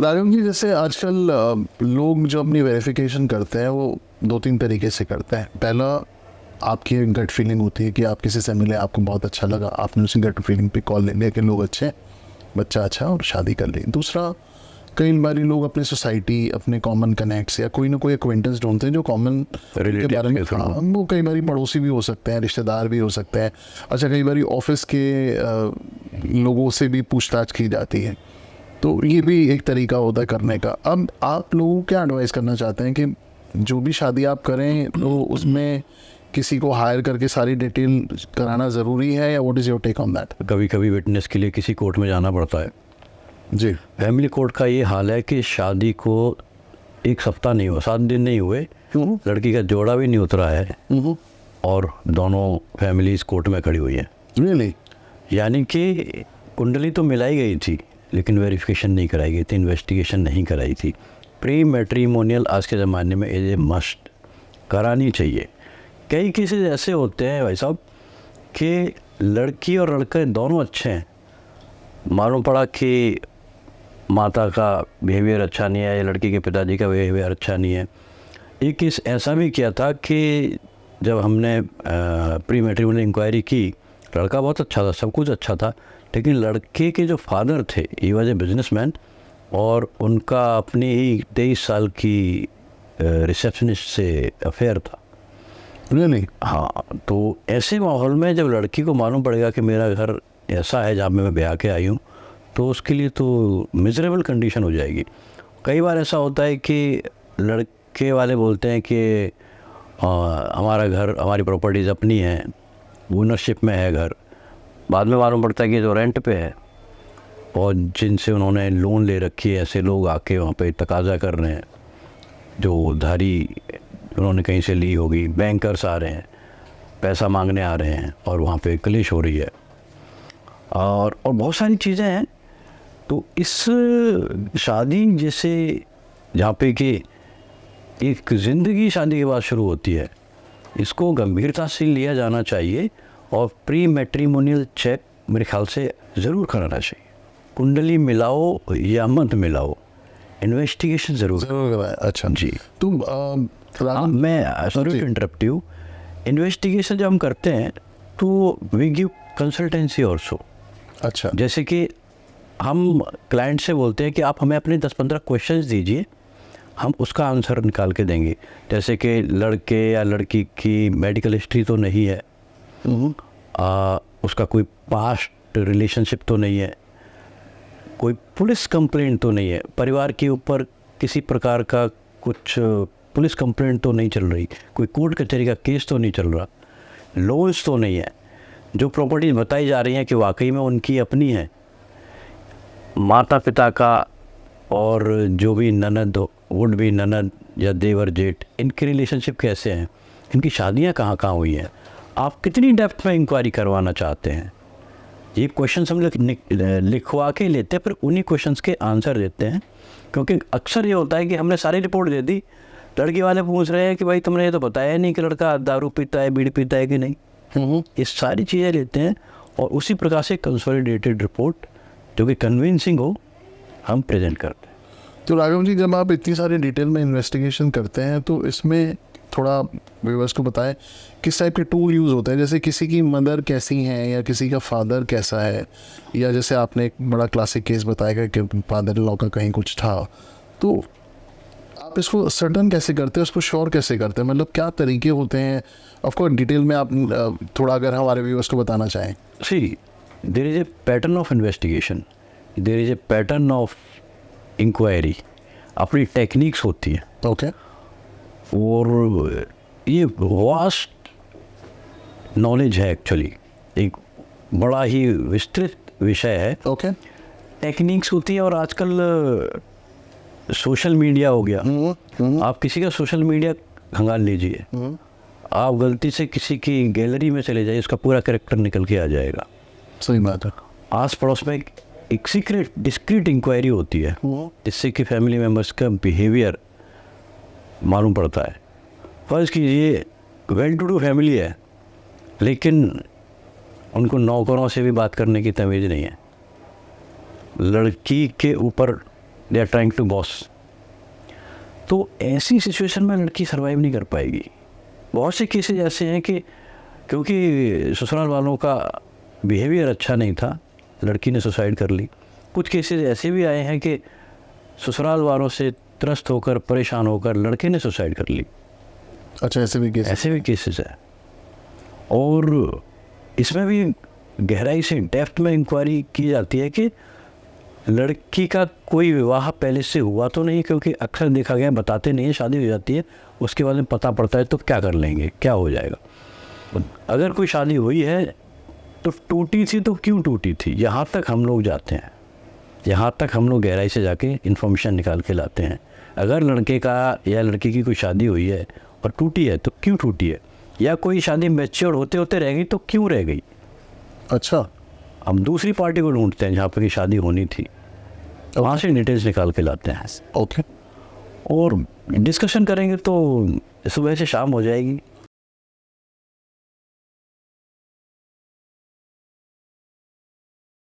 राघव जी, जैसे आजकल लोग जो अपनी वेरिफिकेशन करते हैं वो 2-3 तरीके से करते हैं। पहला, आपकी गट फीलिंग होती है कि आप किसी से मिले, आपको बहुत अच्छा लगा, आपने उसी गट फीलिंग पे कॉल ले लिया कि लोग अच्छे हैं, बच्चा अच्छा है और शादी कर ली। दूसरा, कई बारी लोग अपने सोसाइटी, अपने कॉमन कनेक्ट्स या कोई ना कोई एक्वेंटेंस ढूंढते हैं जो कॉमन के बारे में, वो कई बारी पड़ोसी भी हो सकते हैं, रिश्तेदार भी हो सकते हैं। अच्छा, कई बारी ऑफिस के लोगों से भी पूछताछ की जाती है, तो ये भी एक तरीका होता है करने का। अब आप लोगों को क्या एडवाइस करना चाहते हैं कि जो भी शादी आप करें तो उसमें किसी को हायर करके सारी डिटेल कराना ज़रूरी है, या what is your take on that? कभी कभी विटनेस के लिए किसी कोर्ट में जाना पड़ता है जी। फैमिली कोर्ट का ये हाल है कि शादी को 1 हफ्ता नहीं हुआ, 7 दिन नहीं हुए, लड़की का जोड़ा भी नहीं उतरा है और दोनों फैमिलीज कोर्ट में खड़ी हुई हैं। रियली? यानी कि कुंडली तो मिलाई गई थी लेकिन वेरिफिकेशन नहीं कराई गई थी, इन्वेस्टिगेशन नहीं कराई थी। प्री मैट्रिमोनियल आज के ज़माने में एज ए मस्ट करानी चाहिए। कई केसेस ऐसे होते हैं भाई साहब कि लड़की और लड़के दोनों अच्छे हैं, मालूम पड़ा कि माता का बिहेवियर अच्छा नहीं है या लड़की के पिताजी का बिहेवियर अच्छा नहीं है। एक केस ऐसा भी किया था कि जब हमने प्री मैट्रिमोनियल इंक्वायरी की, लड़का बहुत अच्छा था, सब कुछ अच्छा था, लेकिन लड़के के जो फादर थे, ही वॉज ए बिजनेसमैन, और उनका अपनी ही 23 साल की रिसेप्शनिस्ट से अफेयर था। रियली? हाँ, तो ऐसे माहौल में जब लड़की को मालूम पड़ेगा कि मेरा घर ऐसा है जहाँ मैं ब्याह के आई हूँ, तो उसके लिए तो मिजरेबल कंडीशन हो जाएगी। कई बार ऐसा होता है कि लड़के वाले बोलते हैं कि हमारा घर, हमारी प्रॉपर्टीज़ अपनी हैं, ओनरशिप में है घर। बाद में मालूम पड़ता है कि जो रेंट पे है और जिनसे उन्होंने लोन ले रखी है, ऐसे लोग आके वहाँ पे तकाजा कर रहे हैं, जो उधारी उन्होंने कहीं से ली होगी, बैंकर्स आ रहे हैं, पैसा मांगने आ रहे हैं और वहाँ पे क्लिश हो रही है और बहुत सारी चीज़ें हैं। तो इस शादी जैसे जहाँ पे कि एक ज़िंदगी शादी के बाद शुरू होती है, इसको गंभीरता से लिया जाना चाहिए और प्री मैट्रिमोनियल चेक मेरे ख्याल से ज़रूर कराना चाहिए। कुंडली मिलाओ या मत मिलाओ, इन्वेस्टिगेशन ज़रूर कराएं। अच्छा जी। तो मैं sorry to interrupt you, investigation जब हम करते हैं तो वी गिव कंसल्टेंसी ऑल्सो। अच्छा। जैसे कि हम क्लाइंट से बोलते हैं कि आप हमें अपने 10-15 क्वेश्चंस दीजिए, हम उसका आंसर निकाल के देंगे। जैसे कि लड़के या लड़की की मेडिकल हिस्ट्री तो नहीं है, उसका कोई पास्ट रिलेशनशिप तो नहीं है, कोई पुलिस कंप्लेंट तो नहीं है, परिवार के ऊपर किसी प्रकार का कुछ पुलिस कंप्लेंट तो नहीं चल रही, कोई कोर्ट कचहरी का केस तो नहीं चल रहा, लोन्स तो नहीं है, जो प्रॉपर्टीज बताई जा रही हैं कि वाकई में उनकी अपनी है, माता पिता का और जो भी ननद वुड भी ननद या देवर जेठ, इनके रिलेशनशिप कैसे हैं, इनकी शादियां कहाँ कहाँ हुई हैं, आप कितनी डेप्थ में इंक्वायरी करवाना चाहते हैं। ये क्वेश्चंस हम लोग लिखवा के लेते हैं, फिर उन्हीं क्वेश्चंस के आंसर देते हैं। क्योंकि अक्सर ये होता है कि हमने सारी रिपोर्ट दे दी, लड़की वाले पूछ रहे हैं कि भाई तुमने ये तो बताया नहीं कि लड़का दारू पीता है, बीड़ी पीता है कि नहीं। ये सारी चीज़ें लेते हैं और उसी प्रकार से कंसोलिडेटेड रिपोर्ट जो कि कन्विंसिंग हो, हम प्रेजेंट करते हैं। तो राघव जी, जब आप इतनी सारी डिटेल में इन्वेस्टिगेशन करते हैं तो इसमें थोड़ा व्यूअर्स को बताएं किस टाइप के टूल यूज़ होते हैं। जैसे किसी की मदर कैसी हैं या किसी का फादर कैसा है, या जैसे आपने एक बड़ा क्लासिक केस बताया कि फादर इन लॉ का कहीं कुछ था, तो आप इसको सर्टन कैसे करते हैं, उसको श्योर कैसे करते हैं, मतलब क्या तरीके होते हैं? ऑफकोर्स डिटेल में आप थोड़ा अगर हमारे व्यूअर्स को बताना चाहें। See, there is a pattern of investigation, there is a pattern of inquiry, अपनी टेक्निक्स होती हैं। ओके। और ये वास्ट नॉलेज है, एक्चुअली एक बड़ा ही विस्तृत विषय है। ओके। टेक्निक्स होती है और आजकल सोशल मीडिया हो गया, आप किसी का सोशल मीडिया खंगाल लीजिए, आप गलती से किसी की गैलरी में चले जाइए, उसका पूरा कैरेक्टर निकल के आ जाएगा। सही बात है। आस पड़ोस में एक सीक्रेट डिस्क्रीट इंक्वायरी होती है जिससे कि फैमिली मेम्बर्स का बिहेवियर मालूम पड़ता है। फर्ज कीजिए वेल टू डू फैमिली है, लेकिन उनको नौकरों से भी बात करने की तमीज़ नहीं है, लड़की के ऊपर they are trying to boss. तो ऐसी सिचुएशन में लड़की सर्वाइव नहीं कर पाएगी। बहुत से केसेस ऐसे हैं कि क्योंकि ससुराल वालों का बिहेवियर अच्छा नहीं था, लड़की ने सुसाइड कर ली। कुछ केसेस ऐसे भी आए हैं कि ससुराल वालों से त्रस्त होकर, परेशान होकर लड़के ने सुसाइड कर ली। अच्छा, ऐसे भी केसेस हैं। और इसमें भी गहराई से डेप्थ में इंक्वायरी की जाती है कि लड़की का कोई विवाह पहले से हुआ तो नहीं, क्योंकि अक्सर देखा गया, बताते नहीं है, शादी हो जाती है, उसके बाद में पता पड़ता है तो क्या कर लेंगे, क्या हो जाएगा। अगर कोई शादी हुई है तो टूटी थी तो क्यों टूटी थी, यहाँ तक हम लोग जाते हैं, यहाँ तक हम लोग गहराई से जाके इन्फॉर्मेशन निकाल के लाते हैं। अगर लड़के का या लड़की की कोई शादी हुई है और टूटी है तो क्यों टूटी है, या कोई शादी मैच्योर होते होते रह गई तो क्यों रह गई। अच्छा, हम दूसरी पार्टी को ढूंढते हैं जहाँ पर की शादी होनी थी, वहाँ से डिटेल्स निकाल के लाते हैं। ओके, और डिस्कशन करेंगे तो सुबह से शाम हो जाएगी।